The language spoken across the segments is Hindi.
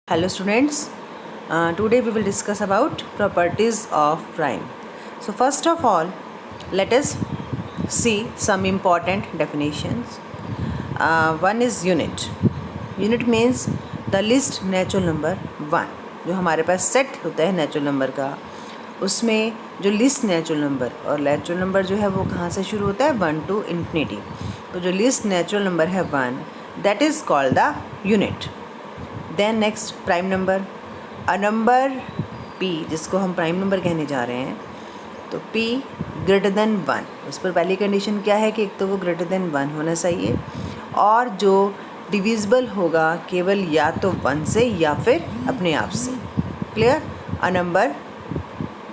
Hello students, today we will discuss about properties of prime. So first of all, let us see some important definitions. One is unit. Unit means the least natural number 1. जो हमारे पास सेट होता है नेचुरल नंबर का, उसमें जो लीस्ट नेचुरल नंबर, और नेचुरल नंबर जो है वो कहाँ से शुरू होता है, 1 to infinity. तो जो लीस्ट नेचुरल नंबर है 1, that is called the unit. Then next prime number. A number p जिसको हम प्राइम नंबर कहने जा रहे हैं, तो p ग्रेटर देन 1. उस पर पहली कंडीशन क्या है कि एक तो वो ग्रेटर देन 1 होना चाहिए, और जो डिविजिबल होगा केवल या तो 1 से या फिर अपने आप से. Clear. A number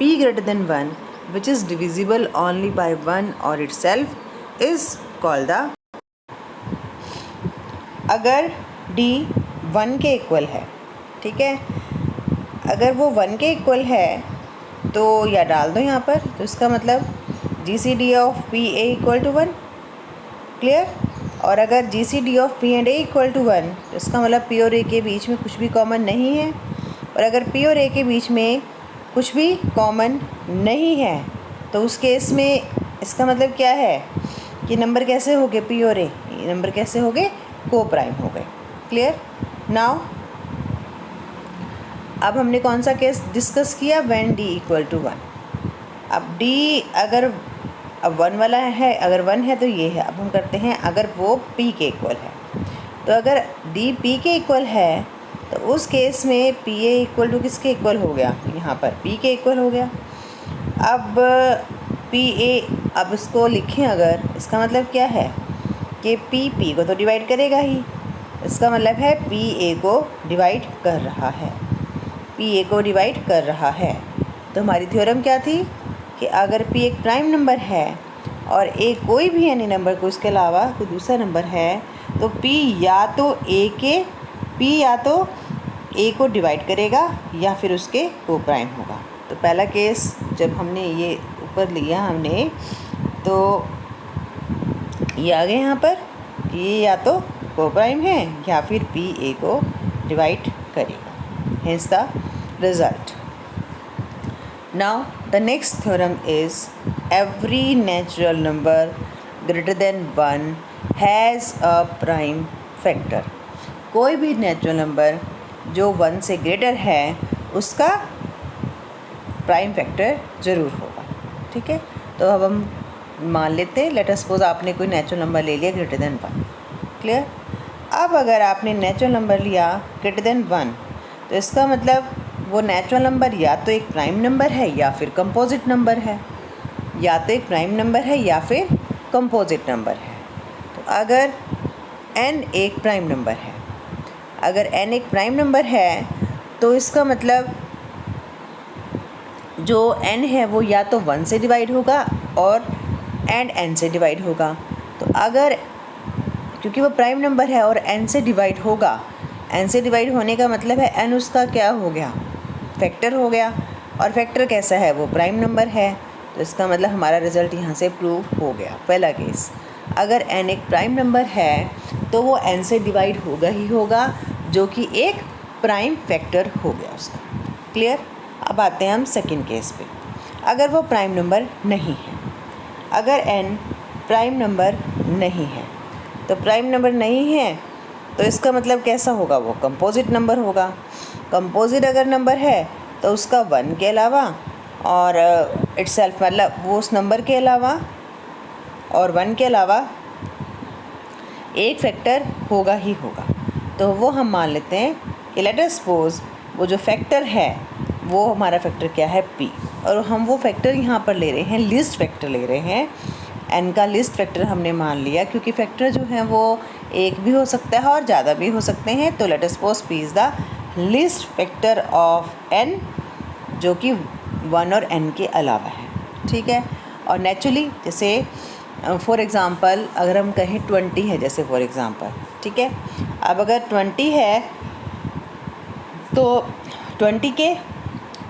p greater than 1 which is divisible only by 1 और इटसेल्फ इज़ कॉल्ड द. अगर d 1 के इक्वल है, ठीक है, अगर वो 1 के इक्वल है तो या डाल दो यहाँ पर, तो इसका मतलब GCD of P A equal to 1. Clear. और अगर GCD of P and A equal to 1, तो इसका मतलब P और A के बीच में कुछ भी कॉमन नहीं है. और अगर P और A के बीच में कुछ भी कॉमन नहीं है तो उस केस में इसका मतलब क्या है कि नंबर कैसे हो गए, P और A नंबर कैसे हो गए, को प्राइम हो गए. क्लियर. नाउ अब हमने कौन सा केस डिस्कस किया, व्हेन d इक्वल टू 1. अब d अगर 1 वाला है, अगर 1 है तो ये है. अब हम करते हैं अगर वो p के इक्वल है, तो अगर d p के इक्वल है तो उस केस में p a इक्वल टू किसके इक्वल हो गया, यहाँ पर p के इक्वल हो गया. अब p a, अब इसको लिखें अगर, इसका मतलब क्या है कि p को तो डिवाइड करेगा ही. इसका मतलब है p a को डिवाइड कर रहा है, p a को डिवाइड कर रहा है. तो हमारी थ्योरम क्या थी कि अगर p एक प्राइम नंबर है और a कोई भी यानी नंबर को इसके अलावा कोई दूसरा नंबर है, तो p या तो a को डिवाइड करेगा या फिर उसके को प्राइम होगा. तो पहला केस जब हमने ये ऊपर लिया हमने, तो ये आ गया यहाँ पर, ये या तो को प्राइम है या फिर p a को डिवाइड करेगा. Hence the result. Now the next theorem is every natural number greater than 1 has a prime factor. कोई भी नेचुरल नंबर जो 1 से ग्रेटर है उसका प्राइम फैक्टर ज़रूर होगा. ठीक है. तो अब हम मान लेते हैं, लेट अस सपोज आपने कोई नेचुरल नंबर ले लिया ग्रेटर देन 1. क्लियर. अब अगर आपने नेचुरल नंबर लिया ग्रेटर देन 1, तो इसका मतलब वो नेचुरल नंबर या तो एक प्राइम नंबर है या फिर कंपोजिट नंबर है, या तो एक प्राइम नंबर है या फिर कंपोजिट नंबर है. तो अगर n एक प्राइम नंबर है, अगर n एक प्राइम नंबर है तो इसका मतलब जो n है वो या तो 1 से डिवाइड होगा और एंड n से डिवाइड होगा. तो अगर क्योंकि वो प्राइम नंबर है और n से डिवाइड होगा, n से डिवाइड होने का मतलब है n उसका क्या हो गया, फैक्टर हो गया. और फैक्टर कैसा है, वो प्राइम नंबर है. तो इसका मतलब हमारा रिज़ल्ट यहाँ से प्रूव हो गया. पहला केस, अगर n एक प्राइम नंबर है तो वो n से डिवाइड होगा ही होगा, जो कि एक प्राइम फैक्टर हो गया उसका. क्लियर. अब आते हैं हम सेकंड केस पे. अगर वो प्राइम नंबर नहीं है, अगर n प्राइम नंबर नहीं है, तो प्राइम नंबर नहीं है तो इसका मतलब कैसा होगा, वो कंपोजिट नंबर होगा. कंपोजिट अगर नंबर है तो उसका 1 के अलावा और इटसेल्फ मतलब वो उस नंबर के अलावा और 1 के अलावा एक फैक्टर होगा ही होगा. तो वो हम मान लेते हैं कि लेट अस सपोज वो जो फैक्टर है वो हमारा फैक्टर क्या है, p. और हम वो फैक्टर यहाँ पर ले रहे हैं, लिस्ट फैक्टर ले रहे हैं. n का लिस्ट फैक्टर हमने मान लिया क्योंकि फैक्टर जो है वो एक भी हो सकता है और ज़्यादा भी हो सकते हैं. तो let us suppose p is the list factor of n, जो कि 1 और n के अलावा है. ठीक है. और नेचुरली जैसे फॉर एग्ज़ाम्पल अगर हम कहें 20 है, जैसे फॉर एग्ज़ाम्पल, ठीक है. अब अगर 20 है तो 20 के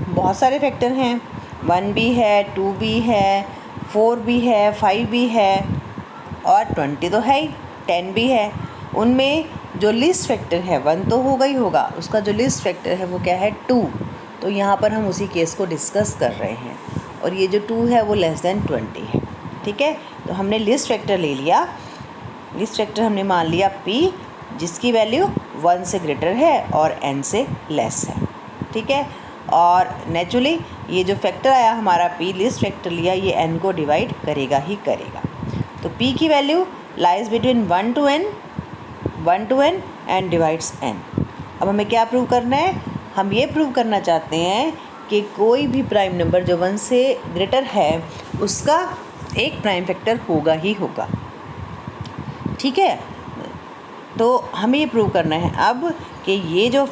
बहुत सारे फैक्टर हैं, 1 भी है, 2 भी है, 4 भी है, 5 भी है और 20 तो है ही, 10 भी है. उनमें जो लिस्ट फैक्टर है 1 तो होगा ही होगा, उसका जो लिस्ट फैक्टर है वो क्या है 2। तो यहाँ पर हम उसी केस को डिस्कस कर रहे हैं और ये जो 2 है वो लेस देन 20 है। ठीक है, तो हमने लिस्ट फैक्टर ले लिया, लिस्ट फैक्टर हमने मान लिया p जिसकी वैल्यू 1 से ग्रेटर है और n से लेस है। ठीक है, और नेचुरली ये जो फैक्टर आया हमारा p, लिस्ट फैक्टर लिया, ये n को डिवाइड करेगा ही करेगा। तो p की value lies between 1 to n and divides n। अब हमें क्या प्रूव करना है? हम ये प्रूव करना चाहते हैं कि कोई भी प्राइम नंबर जो 1 से ग्रेटर है उसका एक प्राइम फैक्टर होगा ही होगा। ठीक है, तो हमें ये प्रूव करना है अब कि ये जो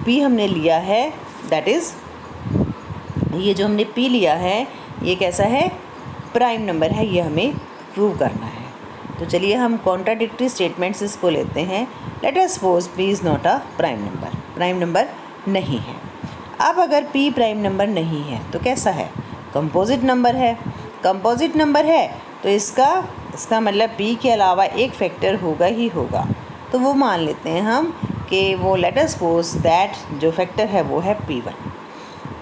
p हमने लिया है, दैट इज़ ये जो हमने p लिया है ये कैसा है? प्राइम नंबर है, ये हमें प्रूव करना है। तो चलिए हम कॉन्ट्राडिक्टरी स्टेटमेंट्स इसको लेते हैं। Let us suppose p is not a prime number, prime number नहीं है। अब अगर p प्राइम नंबर नहीं है तो कैसा है? कंपोजिट नंबर है। कंपोजिट नंबर है तो इसका मतलब p के अलावा एक फैक्टर होगा ही होगा। तो वो मान लेते हैं हम कि वो लेट अस सपोज दैट जो फैक्टर है वो है p1।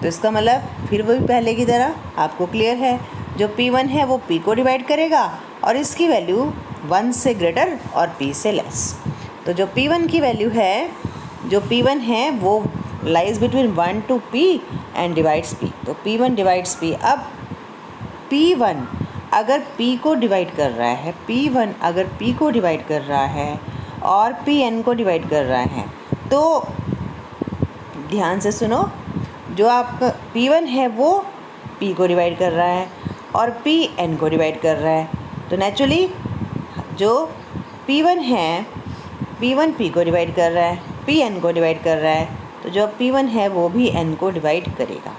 तो इसका मतलब फिर वही पहले की तरह आपको क्लियर है, जो p1 है वो p को डिवाइड करेगा और इसकी वैल्यू 1 से ग्रेटर और p से लेस। तो जो p1 की वैल्यू है, जो p1 है वो lies between 1 to p and divides p। तो p1 डिवाइड्स p। अब p1 अगर p को डिवाइड कर रहा है, p1 अगर p को डिवाइड कर रहा है और p n को डिवाइड कर रहा है, तो ध्यान से सुनो, जो आपका p1 है वो p को डिवाइड कर रहा है और p n को डिवाइड कर रहा है। तो नेचुरली जो p1 है, p1 p को डिवाइड कर रहा है, p n को डिवाइड कर रहा है, तो जो p1 है वो भी n को डिवाइड करेगा।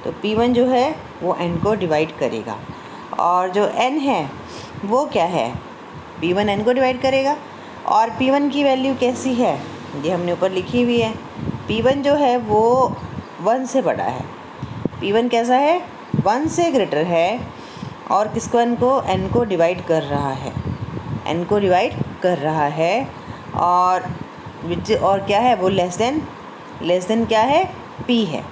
तो p1 जो है वो n को डिवाइड करेगा और जो n है वो क्या है? p1 n को डिवाइड करेगा। और p1 की वैल्यू कैसी है? ये हमने ऊपर लिखी हुई है। p1 जो है वो 1 से बड़ा है। p1 कैसा है? 1 से ग्रेटर है और किसको? n को डिवाइड कर रहा है, n को डिवाइड कर रहा है और क्या है वो? लेस देन क्या है? p है।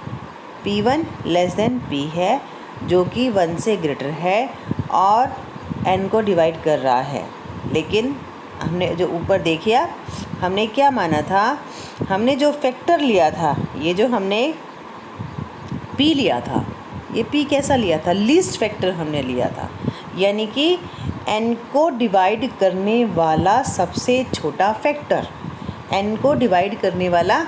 p1 लेस देन p है जो कि 1 से ग्रेटर है और n को डिवाइड कर रहा है। लेकिन हमने जो ऊपर देखिए, हमने क्या माना था? हमने जो फैक्टर लिया था, ये जो हमने p लिया था, ये p कैसा लिया था? लीस्ट फैक्टर हमने लिया था, यानी कि n को डिवाइड करने वाला सबसे छोटा फैक्टर, n को डिवाइड करने वाला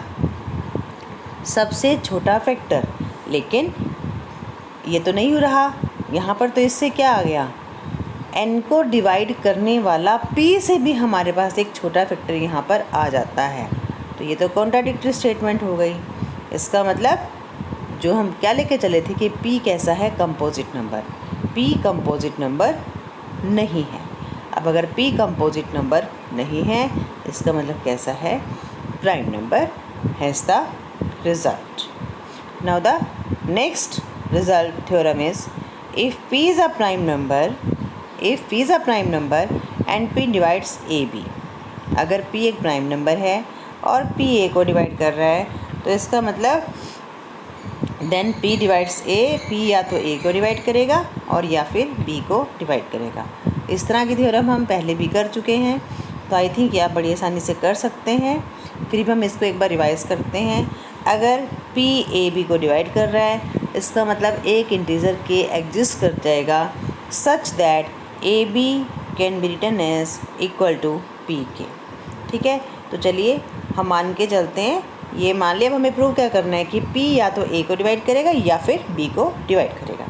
सबसे छोटा फैक्टर। लेकिन ये तो नहीं हो रहा यहाँ पर, तो इससे क्या आ गया? n को डिवाइड करने वाला p से भी हमारे पास एक छोटा फैक्टर यहाँ पर आ जाता है। तो ये तो कॉन्ट्राडिक्टरी स्टेटमेंट हो गई। इसका मतलब जो हम क्या लेके चले थे कि p कैसा है? Composite number. p composite number नहीं है। अब अगर p कंपोजिट नंबर नहीं है, इसका मतलब कैसा है? Prime number has the result. Now the next result theorem is, if p is a prime number and p divides ab, अगर p एक प्राइम नंबर है और p a को डिवाइड कर रहा है, तो इसका मतलब then p divides a, p या तो a को डिवाइड करेगा और या फिर b को डिवाइड करेगा। इस तरह की थ्योरम हम पहले भी कर चुके हैं, तो आई थिंक आप बड़ी आसानी से कर सकते हैं। फिर भी हम इसको एक बार रिवाइज़ करते हैं। अगर p a b को डिवाइड कर रहा है, इसका मतलब एक इंटीजर k एग्जिस्ट कर जाएगा such that a b can be written as equal to p k। ठीक है, तो चलिए हम मान के चलते हैं। ये मान लिया, अब हमें प्रूव क्या करना है कि p या तो a को डिवाइड करेगा या फिर b को डिवाइड करेगा।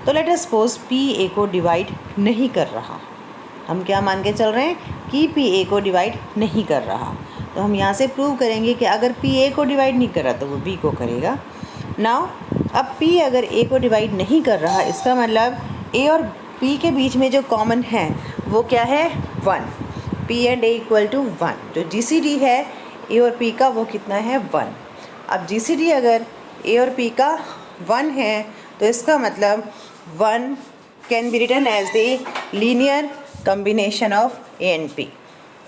तो let us suppose p a को डिवाइड नहीं कर रहा। हम क्या मान के चल रहे हैं कि p a को डिवाइड नहीं कर रहा। तो हम यहाँ से प्रूव करेंगे कि अगर p a को डिवाइड नहीं कर रहा तो वो b को करेगा। नाउ अब p अगर a को डिवाइड नहीं कर रहा, इसका मतलब a और p के बीच में जो कॉमन है वो क्या है? 1। p and a equal to 1। जो GCD है a और p का वो कितना है? 1। अब GCD अगर a और p का 1 है तो इसका मतलब 1 can be written as the linear combination of a and p.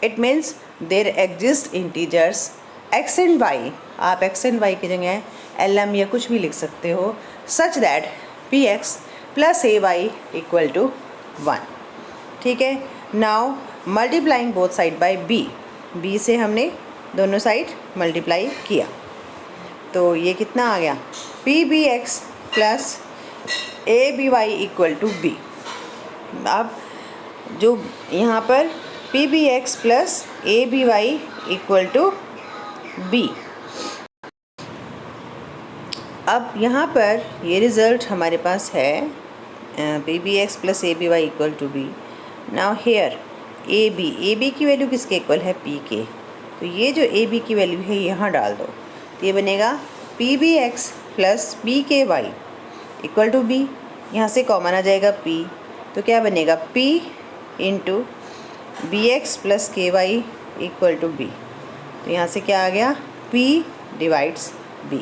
It means there exist integers x and y, आप x एंड y की जगह lm या कुछ भी लिख सकते हो, such that px plus ay equal to 1। ठीक है, now multiplying both side by b से हमने दोनों साइड मल्टीप्लाई किया, तो ये कितना आ गया, pbx plus aby equal to b। अब जो यहाँ पर pbx plus aby equal to b, अब यहाँ पर ये रिज़ल्ट हमारे पास है pbx plus aby equal to b। Now here ab की वैल्यू किसके इक्वल है, p के, तो ये जो ab की वैल्यू है यहाँ डाल दो, तो ये बनेगा pbx plus pky equal to b। यहाँ से कॉमन आ जाएगा p, तो क्या बनेगा p into bx plus ky equal to b। तो यहाँ से क्या आ गया, p डिवाइड्स b।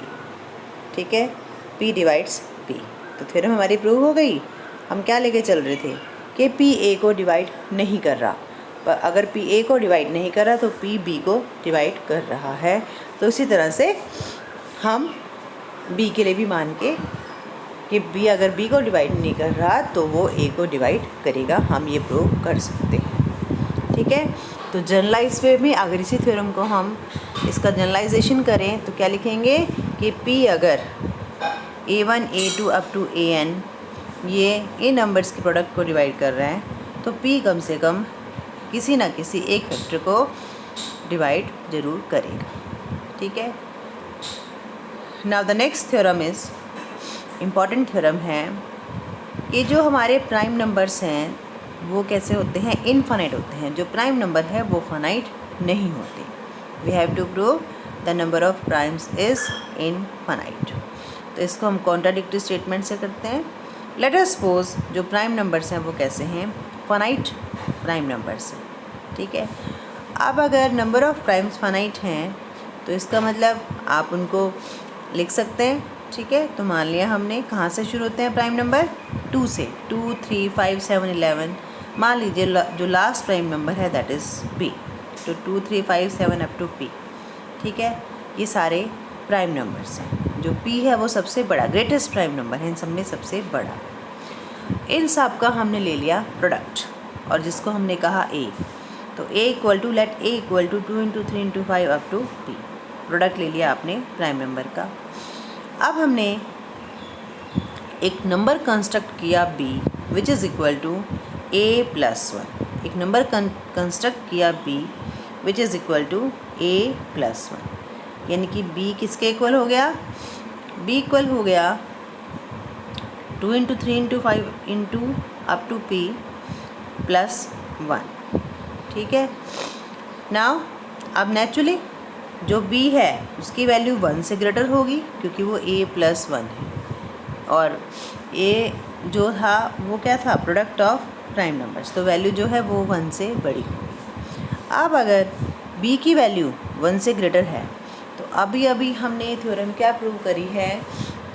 ठीक है, p डिवाइड्स b। तो फिर हमारी प्रूव हो गई। हम क्या लेके चल रहे थे कि p a को डिवाइड नहीं कर रहा, पर अगर p a को डिवाइड नहीं कर रहा तो p b को डिवाइड कर रहा है। तो इसी तरह से हम b के लिए भी मान के कि b अगर b को डिवाइड नहीं कर रहा तो वो a को डिवाइड करेगा, हम ये प्रूव कर सकते हैं। ठीक है, तो जनरलाइज वे में अगर इसी थ्योरम को हम इसका जनरलाइजेशन करें तो क्या लिखेंगे कि p अगर a1 a2 up to an ये इन नंबर्स के प्रोडक्ट को डिवाइड कर रहा है तो p कम से कम किसी ना किसी एक फैक्टर को डिवाइड ज़रूर करेगा। ठीक है, now the next theorem is important theorem है कि जो हमारे प्राइम नंबर्स हैं वो कैसे होते हैं, इनफाइनाइट होते हैं। जो प्राइम नंबर है वो फाइनाइट नहीं होते। We have to prove the number of primes is infinite. तो इसको हम कॉन्ट्राडिक्टरी स्टेटमेंट से करते हैं। लेट अस सपोज जो प्राइम नंबर्स हैं वो कैसे हैं, फाइनाइट प्राइम नंबर्स हैं। ठीक है, अब अगर नंबर ऑफ़ प्राइम्स फाइनाइट हैं तो इसका मतलब आप उनको लिख सकते हैं। ठीक है, तो मान लिया हमने कहाँ से शुरू होते हैं प्राइम नंबर, 2 से, 2 3 5 7 11। मान लीजिए जो लास्ट प्राइम नंबर है दैट इज़ p, तो 2 3 5 7 अप टू p। ठीक है, ये सारे प्राइम नंबर्स हैं। जो p है वो सबसे बड़ा ग्रेटेस्ट प्राइम नंबर है, इन सब में सबसे बड़ा। इन सब का हमने ले लिया प्रोडक्ट और जिसको हमने कहा a, तो a equal to let a equal to 2 into 3 into 5 up to p। Product ले लिया आपने प्राइम नंबर का। अब हमने एक नंबर कंस्ट्रक्ट किया b which is equal to a plus 1। एक नंबर कंस्ट्रक्ट किया b which is equal to a plus 1, यानी कि b किसके इक्वल हो गया, b इक्वल हो गया 2 into 3 into 5 into up to p plus 1। ठीक है, नाउ अब नेचुरली जो b है उसकी वैल्यू 1 से ग्रेटर होगी क्योंकि वो a प्लस 1 है, और a जो था वो क्या था, प्रोडक्ट ऑफ प्राइम नंबर्स, तो वैल्यू जो है वो 1 से बड़ी होगी। अब अगर b की वैल्यू 1 से ग्रेटर है तो अभी हमने ये थ्योरम क्या प्रूव करी है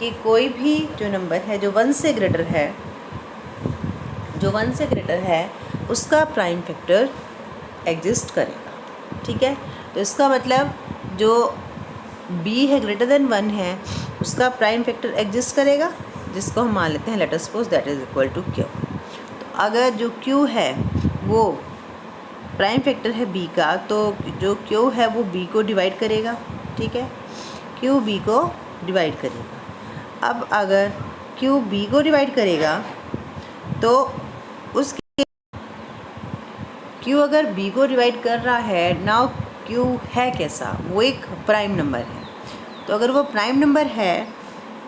कि कोई भी जो नंबर है जो 1 से ग्रेटर है, जो 1 से ग्रेटर है उसका प्राइम फैक्टर एग्जिस्ट करेगा। ठीक है, तो इसका मतलब जो b है ग्रेटर देन 1 है उसका प्राइम फैक्टर एग्जिस्ट करेगा, जिसको हम मान लेते हैं let us suppose that is equal to q। तो अगर जो q है वो प्राइम फैक्टर है b का, तो जो q है वो b को डिवाइड करेगा। ठीक है, q b को डिवाइड करेगा। अब अगर q b को डिवाइड करेगा तो उसके q अगर b को डिवाइड कर रहा है, नाउ q है कैसा, वो एक प्राइम नंबर है। तो अगर वो प्राइम नंबर है,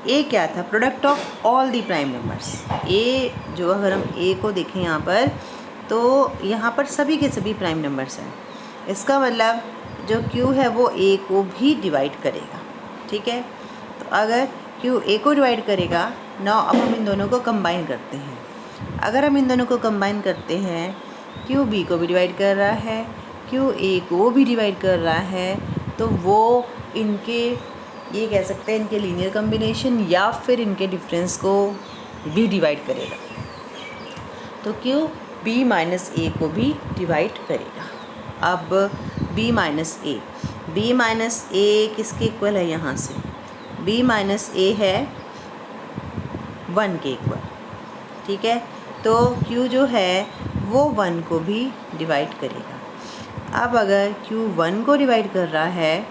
a क्या था, product of all the prime numbers. a जो अगर हम a को देखें यहाँ पर, तो यहाँ पर सभी के सभी प्राइम नंबर्स हैं। इसका मतलब जो q है वो a को भी डिवाइड करेगा। ठीक है, तो अगर q a को डिवाइड करेगा, नाउ अब हम इन दोनों को कंबाइन करते हैं। अगर हम इन दोनों को कंबाइन करते हैं, q b को भी डिवाइड कर रहा है, q a को भी डिवाइड कर रहा है, तो वो इनके ये कह सकते हैं इनके लीनियर कम्बिनेशन या फिर इनके डिफरेंस को भी डिवाइड करेगा। तो q b माइनस a को भी डिवाइड करेगा। अब b माइनस ए। b माइनस ए किसके इक्वल है? यहाँ से b माइनस ए है 1 के इक्वल, ठीक है। तो q जो है वो 1 को भी डिवाइड करेगा। अब अगर q 1 को डिवाइड कर रहा है,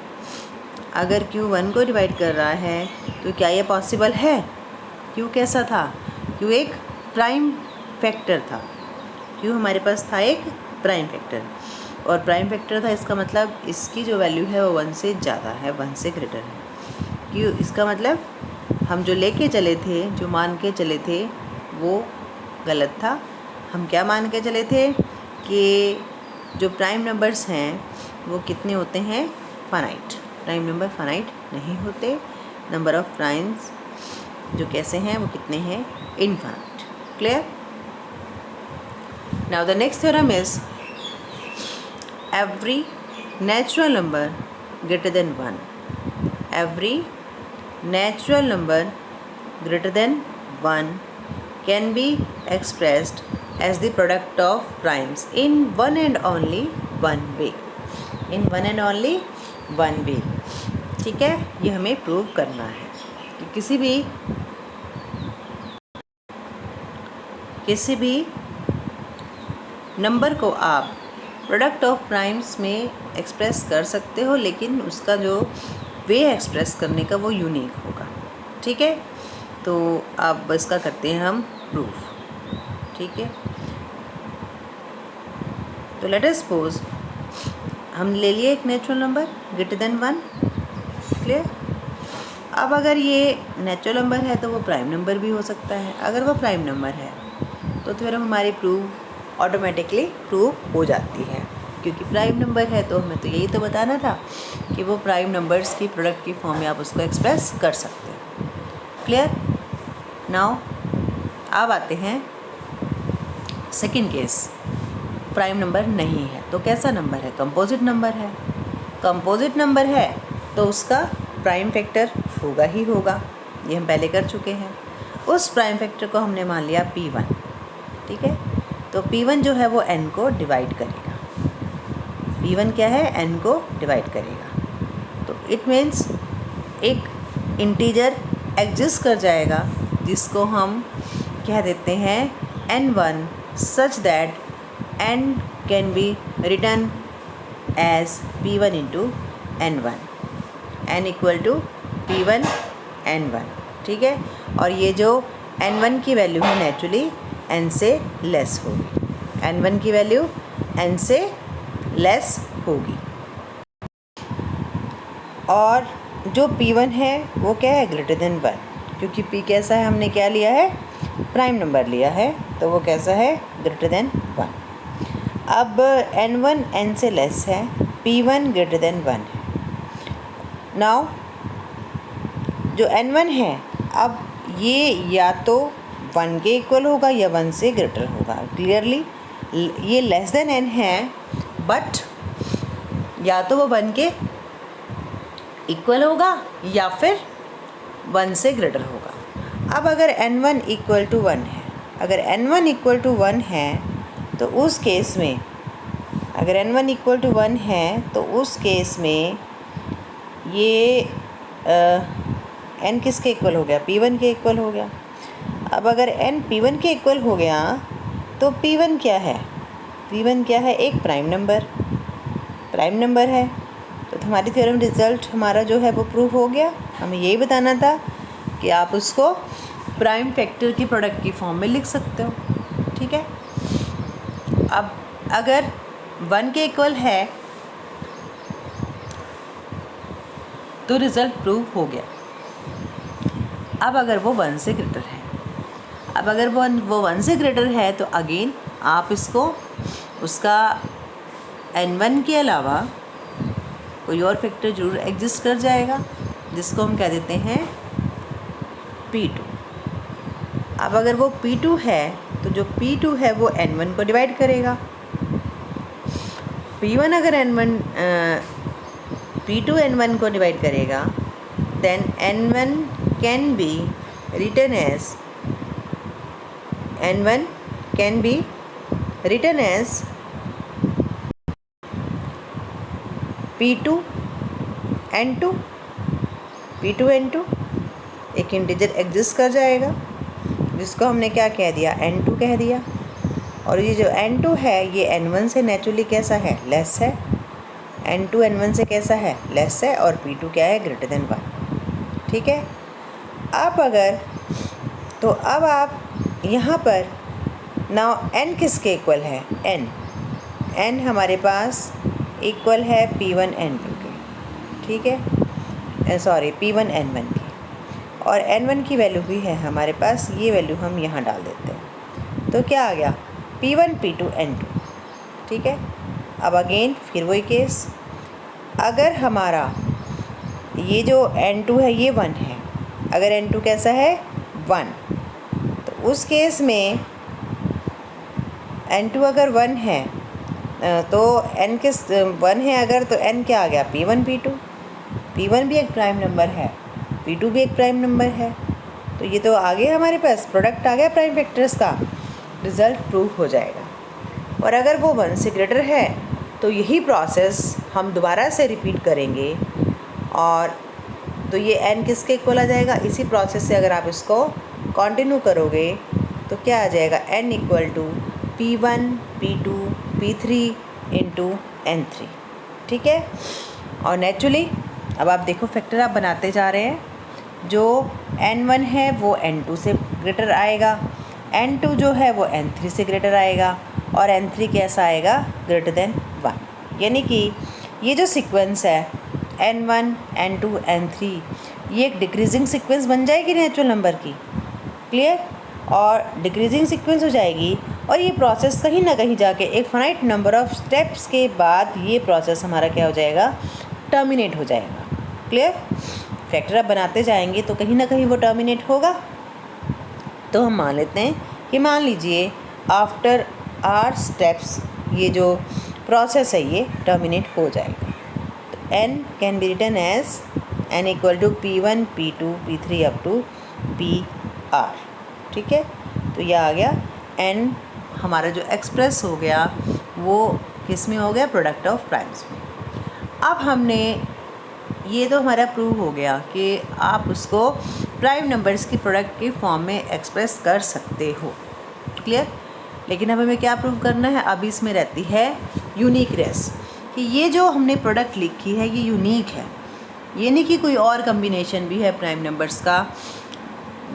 अगर q 1 को डिवाइड कर रहा है तो क्या ये पॉसिबल है? q कैसा था? q एक प्राइम फैक्टर था। q हमारे पास था एक प्राइम फैक्टर, और प्राइम फैक्टर था, इसका मतलब इसकी जो वैल्यू है वो 1 से ज़्यादा है, 1 से ग्रेटर है। q इसका मतलब हम जो लेके चले थे, जो मान के चले थे वो गलत था। हम क्या मान के चले थे कि जो प्राइम नंबर्स हैं वो कितने होते हैं? फाइनाइट। प्राइम नंबर फाइनाइट नहीं होते। नंबर ऑफ प्राइम्स जो कैसे हैं वो कितने हैं? Infinite. Clear? Now the next theorem is every natural number greater than 1, every natural number greater than 1 can be expressed as the product of primes in one and only one way, in one and only one way। ठीक है, ये हमें प्रूव करना है कि किसी भी नंबर को आप प्रोडक्ट ऑफ प्राइम्स में एक्सप्रेस कर सकते हो, लेकिन उसका जो वे एक्सप्रेस करने का वो यूनिक होगा। ठीक है, तो अब इसका करते हैं हम प्रूफ। ठीक है, तो लेट अस सपोज हम ले लिए एक natural number greater than 1। Clear? अब अगर ये नेचुरल नंबर है तो वो प्राइम नंबर भी हो सकता है। अगर वो प्राइम नंबर है तो थ्योरम हमारी प्रूव ऑटोमेटिकली प्रूव हो जाती है, क्योंकि प्राइम नंबर है तो हमें तो यही तो बताना था कि वो प्राइम नंबर्स की प्रोडक्ट की फॉर्म में आप उसको एक्सप्रेस कर सकते हो। क्लियर? नाउ अब आते हैं सेकंड केस। प्राइम नंबर नहीं है तो कैसा नंबर है? कंपोजिट नंबर है। कंपोजिट नंबर है तो उसका प्राइम फैक्टर होगा ही होगा, ये हम पहले कर चुके हैं। उस प्राइम फैक्टर को हमने मान लिया P1। ठीक है, तो P1 जो है वो n को डिवाइड करेगा। P1 क्या है? n को डिवाइड करेगा। तो इट मीन्स एक इंटीजर एग्जिस्ट कर जाएगा जिसको हम कह देते हैं n1 such that n can be written as P1 into n1, n equal to P1 n1। ठीक है, और ये जो n1 की वैल्यू है नेचुरली n से लेस होगी, n1 की वैल्यू n से लेस होगी। और जो P1 है वो क्या है? ग्रेटर देन 1, क्योंकि P कैसा है? हमने क्या लिया है? प्राइम नंबर लिया है, तो वो कैसा है? Greater than 1। अब n1 n से लेस है, P1 ग्रेटर देन 1 है। नाउ जो n1 है, अब ये या तो 1 के इक्वल होगा या 1 से ग्रेटर होगा। क्लियरली ये लेस देन n है, बट या तो वो 1 के इक्वल होगा या फिर 1 से ग्रेटर होगा। अब अगर n1 इक्वल टू 1 है, अगर n1 इक्वल टू 1 है तो उस केस में, अगर n1 इक्वल टू 1 है तो उस केस में ये n किसके इक्वल हो गया? P1 के इक्वल हो गया। अब अगर n P1 के इक्वल हो गया तो P1 क्या है? P1 क्या है? एक प्राइम नंबर, प्राइम नंबर है। तो हमारी थ्योरम रिजल्ट हमारा जो है वो प्रूफ हो गया। हमें यही बताना था कि आप उसको प्राइम फैक्टर की प्रोडक्ट की फॉर्म में लिख सकते हो। ठीक है, अब अगर 1 के इक्वल है तो रिज़ल्ट प्रूव हो गया। अब अगर वो 1 से ग्रेटर है, अब अगर वो 1 से ग्रेटर है तो अगेन आप इसको उसका n1 के अलावा कोई और फैक्टर ज़रूर एग्जिस्ट कर जाएगा, जिसको हम कह देते हैं P2। अब अगर वो P2 है तो जो P2 है वो n1 को डिवाइड करेगा। P1 अगर P2 n1 को डिवाइड करेगा, then n1 can be written as P2 N2, P2 N2 एक इंटीजर एग्जिस्ट कर जाएगा जिसको हमने क्या कह दिया, N2 कह दिया। और ये जो N2 है ये N1 से नेचुरली कैसा है, लेस है। N2 N1 से कैसा है, लेस है। और P2 क्या है, ग्रेटर देन 1। ठीक है। अब आप यहाँ पर नाउ N किसके इक्वल है, N हमारे पास इक्वल है P1 N2 के, ठीक है, सॉरी P1 N1 की। और N1 की वैल्यू भी है हमारे पास, ये वैल्यू हम यहाँ डाल देते हैं। तो क्या आ गया, P1 P2 N2। ठीक है। अब अगेन फिर वही केस, अगर हमारा ये जो N2 है ये 1 है, अगर N2 कैसा है 1, तो उस केस में N2 अगर 1 है तो N किस 1 है अगर, तो N क्या आ गया, P1 P2। P1 भी एक प्राइम नंबर है, P2 भी एक प्राइम नंबर है। तो ये तो आगे हमारे पास प्रोडक्ट आ गया प्राइम वेक्टर्स का, रिज़ल्ट प्रूव हो जाएगा। और अगर वो 1 से ग्रेटर है तो यही प्रोसेस हम दोबारा से रिपीट करेंगे। और तो ये N किसके इक्वल आ जाएगा, इसी प्रोसेस से अगर आप इसको कंटिन्यू करोगे तो क्या आ जाएगा, N equal to P1 P2 P3 into N3। ठीक है। और नेचुरली अब आप देखो फैक्टर आप बनाते जा रहे हैं, जो N1 है वो N2 से ग्रेटर आएगा, N2 जो है वो N3 से ग्रेटर आएगा, और N3 कैसा आएगा, ग्रेटर देन 1। यानी कि ये जो सीक्वेंस है N1 N2 N3 ये एक डिक्रीजिंग सीक्वेंस बन जाएगी नेचुरल नंबर की, क्लियर। और डिक्रीजिंग सीक्वेंस हो जाएगी और ये प्रोसेस कहीं ना कहीं जाके एक फाइनाइट नंबर ऑफ स्टेप्स के बाद ये प्रोसेस हमारा क्या हो जाएगा, टर्मिनेट हो जाएगा, क्लियर। फैक्टर आप बनाते जाएंगे तो कहीं ना कहीं वो टर्मिनेट होगा। तो हम मान लेते हैं कि मान लीजिए आफ्टर आर स्टेप्स ये जो प्रोसेस है ये टर्मिनेट हो जाएगा। तो N can be written as N equal to P1 P2 P3 up to PR। ठीक है। तो यह आ गया N हमारा जो एक्सप्रेस हो गया वो किस में हो गया, प्रोडक्ट ऑफ प्राइम्स में। अब हमने ये तो हमारा प्रूव हो गया कि आप उसको प्राइम नंबर्स की प्रोडक्ट के फॉर्म में एक्सप्रेस कर सकते हो, क्लियर। लेकिन अब हमें क्या प्रूव करना है, अभी इसमें रहती है यूनिकनेस कि ये जो हमने प्रोडक्ट लिखी है ये यूनिक है, ये नहीं कि कोई और कम्बिनेशन भी है प्राइम नंबर्स का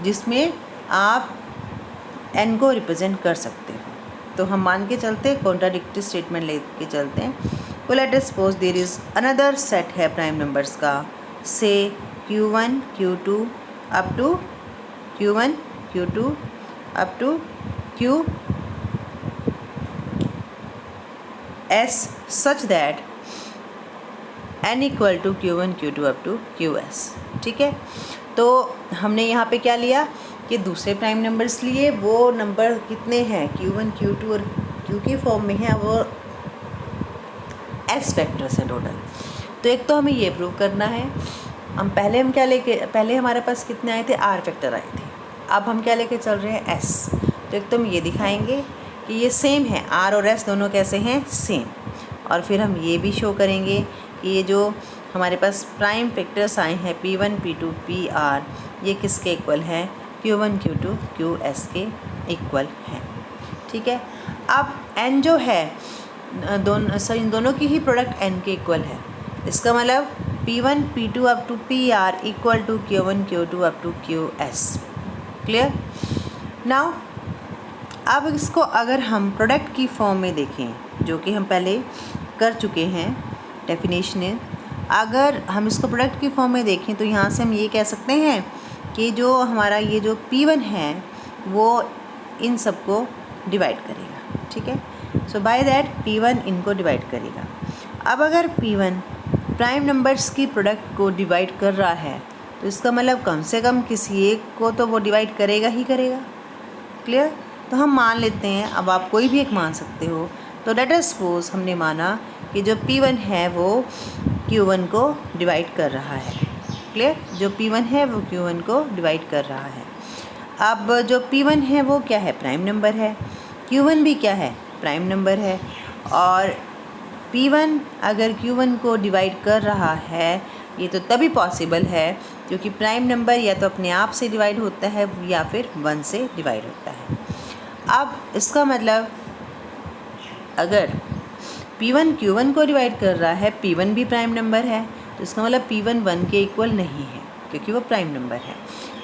जिसमें आप N को रिप्रेजेंट कर सकते हो। तो हम मान के चलते हैं, कॉन्ट्राडिक्टरी स्टेटमेंट लेके चलते हैं। तो let us suppose there is another set है प्राइम नंबर्स का, say Q1 Q2 up to Q1 Q2 up to QS such that N equal to Q1 Q2 up to QS। ठीक है। तो हमने यहाँ पे क्या लिया कि दूसरे प्राइम नंबर्स लिए, वो नंबर कितने हैं, Q1 Q2 और Q के फॉर्म में है, वो S फैक्टर्स है टोटल। तो एक तो हमें ये प्रूव करना है, हम क्या लेके, पहले हमारे पास कितने आए थे, R फैक्टर आए थे, अब हम क्या लेके चल रहे हैं, S। तो एक तो हम ये दिखाएंगे कि ये सेम है, R और S दोनों कैसे हैं, सेम। और फिर हम ये भी शो करेंगे कि ये जो हमारे पास प्राइम फैक्टर्स आए हैं P1 P2 PR ये किसके इक्वल हैं, Q1 Q2 QS के इक्वल हैं। ठीक है। अब N जो है इन दोनों की ही प्रोडक्ट N के इक्वल है, इसका मतलब P1 P2 up to PR equal to Q1 Q2 up to QS, clear. Now अब इसको अगर हम प्रोडक्ट की फॉर्म में देखें, जो कि हम पहले कर चुके हैं डेफिनेशन है, अगर हम इसको प्रोडक्ट की फॉर्म में देखें तो यहाँ से हम ये कह सकते हैं कि जो हमारा ये जो P1 है वो इन सबको डिवाइड करेगा। ठीक है। सो बाय दैट P1 इनको डिवाइड करेगा। अब अगर P1 प्राइम नंबर्स की प्रोडक्ट को डिवाइड कर रहा है तो इसका मतलब कम से कम किसी एक को तो वो डिवाइड करेगा ही करेगा, क्लियर। तो हम मान लेते हैं, अब आप कोई भी एक मान सकते हो। तो लेट अस सपोज हमने माना कि जो P1 है वो Q1 को डिवाइड कर रहा है, क्लियर। जो P1 है वो Q1 को डिवाइड कर रहा है। अब जो P1 है वो क्या है, प्राइम नंबर है, Q1 भी क्या है, प्राइम नंबर है, और P1 अगर Q1 को डिवाइड कर रहा है, ये तो तभी पॉसिबल है क्योंकि प्राइम नंबर या तो अपने आप से डिवाइड होता है या फिर 1 से डिवाइड होता है। अब इसका मतलब अगर P1 Q1 को डिवाइड कर रहा है, P1 भी प्राइम नंबर है, तो इसका मतलब P1 1 के इक्वल नहीं है क्योंकि वो प्राइम नंबर है।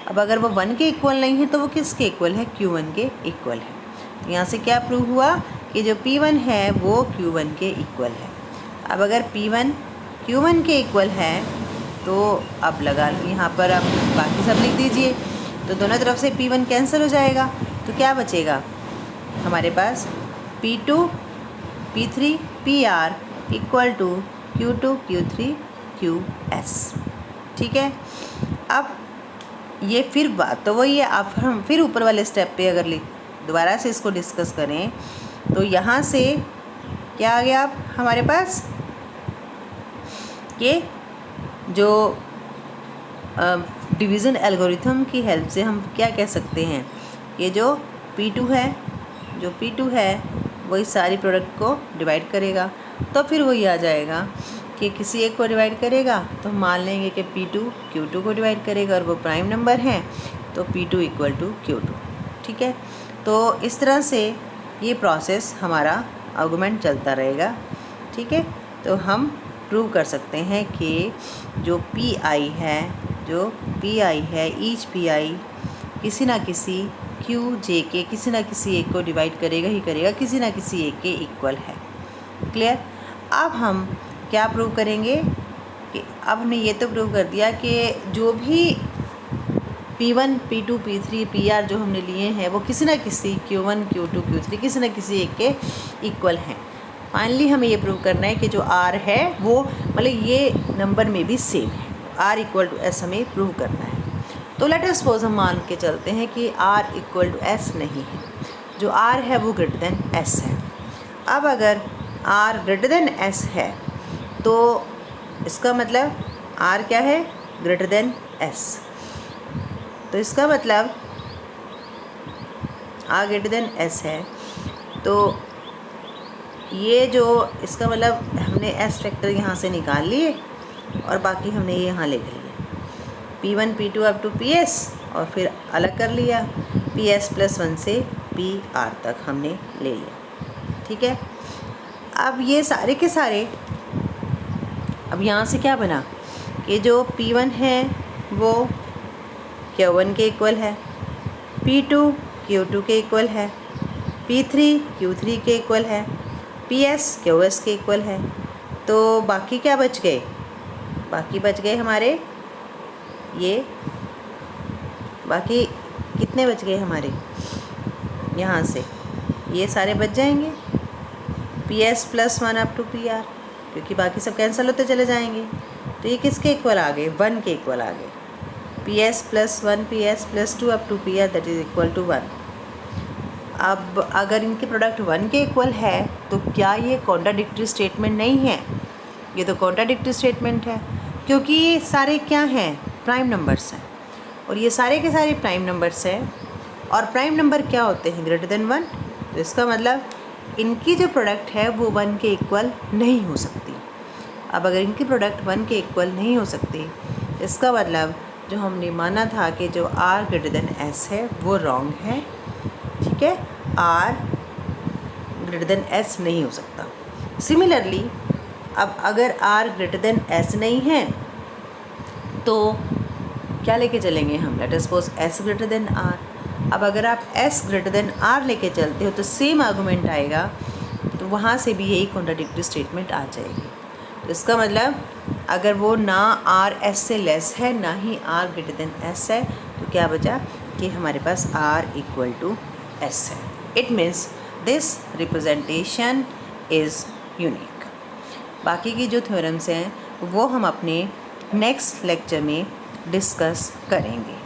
अब अगर वो 1 के इक्वल नहीं है तो वो किसके इक्वल है? Q1 के इक्वल है। तो यहाँ से क्या प्रूव हुआ कि जो P1 है वो Q1 के इक्वल है। अब अगर P1 Q1 के इक्वल है तो अब लगा लो यहाँ पर, अब बाकी सब लिख दीजिए, तो दोनों तरफ से P1 कैंसिल हो जाएगा, तो क्या बचेगा हमारे पास? P2 P3 PR equal to Q2 Q3 QS। ठीक है, अब ये फिर बात तो वही है। अब हम फिर ऊपर वाले स्टेप पे अगर दोबारा से इसको डिस्कस करें तो यहाँ से क्या आ गया अब हमारे पास कि जो डिवीज़न एल्गोरिथम की हेल्प से हम क्या कह सकते हैं कि जो P2 है वही सारी प्रोडक्ट को डिवाइड करेगा। तो फिर वही आ जाएगा कि किसी एक को डिवाइड करेगा तो हम मान लेंगे कि P2 Q2 को डिवाइड करेगा और वो प्राइम नंबर हैं, तो P2 इक्वल टू Q2। ठीक है, तो इस तरह से ये प्रोसेस हमारा आर्गुमेंट चलता रहेगा। ठीक है, तो हम प्रूव कर सकते हैं कि जो PI है ईच PI किसी ना किसी QJ के किसी ना किसी एक को डिवाइड करेगा ही करेगा, किसी ना किसी एक के इक्वल है। क्लियर? अब हम क्या प्रूव करेंगे कि अब हमने ये तो प्रूव कर दिया कि जो भी P1 P2 P3 PR जो हमने लिए हैं वो किसी ना किसी Q1 Q2 Q3 किसी ना किसी एक के इक्वल हैं। फाइनली हमें ये प्रूव करना है कि जो R है वो मतलब ये नंबर में भी सेम है। R इक्वल टू S हमें प्रूव करना है। तो लेट अस सपोज हम मान के चलते हैं कि R इक्वल टू S नहीं है, जो R है वो ग्रेटर देन S है। अब अगर R ग्रेटर देन S है तो इसका मतलब R क्या है? Greater than S। तो इसका मतलब R ग्रेटर देन S है, तो ये जो इसका मतलब हमने S फैक्टर यहाँ से निकाल लिए और बाकी हमने ये यहाँ लिख लिए P1 P2 up to PS और फिर अलग कर लिया PS प्लस 1 से PR तक हमने ले लिया। ठीक है, अब ये सारे के सारे अब यहाँ से क्या बना कि जो P1 है वो Q1 के इक्वल है, P2 Q2 के इक्वल है, P3 Q3 के इक्वल है, PS QS के इक्वल है। तो बाकी क्या बच गए? बाकी बच गए हमारे ये, बाकी कितने बच गए हमारे यहाँ से? ये सारे बच जाएंगे PS plus 1 up to PR, क्योंकि बाकी सब कैंसिल होते चले जाएंगे। तो ये किसके इक्वल आ गए? 1 के इक्वल आ गए। PS plus 1 PS plus 2 up to PR that is equal to 1। अब अगर इनके प्रोडक्ट 1 के इक्वल है तो क्या ये कॉन्ट्राडिक्टरी स्टेटमेंट नहीं है? ये तो कॉन्ट्राडिक्टरी स्टेटमेंट है क्योंकि ये सारे क्या हैं? प्राइम नंबर्स हैं, और ये सारे के सारे प्राइम नंबर्स हैं। और प्राइम नंबर क्या होते हैं? Greater than 1। तो इसका मतलब इनकी जो प्रोडक्ट है वो 1 के इक्वल नहीं हो सकती। अब अगर इनकी प्रोडक्ट 1 के इक्वल नहीं हो सकती, इसका मतलब जो हमने माना था कि जो R ग्रेटर देन S है वो रॉन्ग है। ठीक है, R ग्रेटर देन S नहीं हो सकता। सिमिलरली अब अगर R ग्रेटर देन S नहीं है तो क्या लेके चलेंगे हम? Late us suppose S greater than R। अब अगर आप S ग्रेटर देन R लेके चलते हो तो सेम आर्गूमेंट आएगा, तो वहाँ से भी यही कॉन्ट्राडिक्टरी स्टेटमेंट आ जाएगी। तो इसका मतलब अगर वो ना R S से लेस है ना ही R ग्रेटर देन S है, तो क्या बचा कि हमारे पास R इक्वल टू S है। It means this representation is unique. बाकी की जो थ्योरम्स हैं वो हम अपने नेक्स्ट लेक्चर में डिस्कस करेंगे।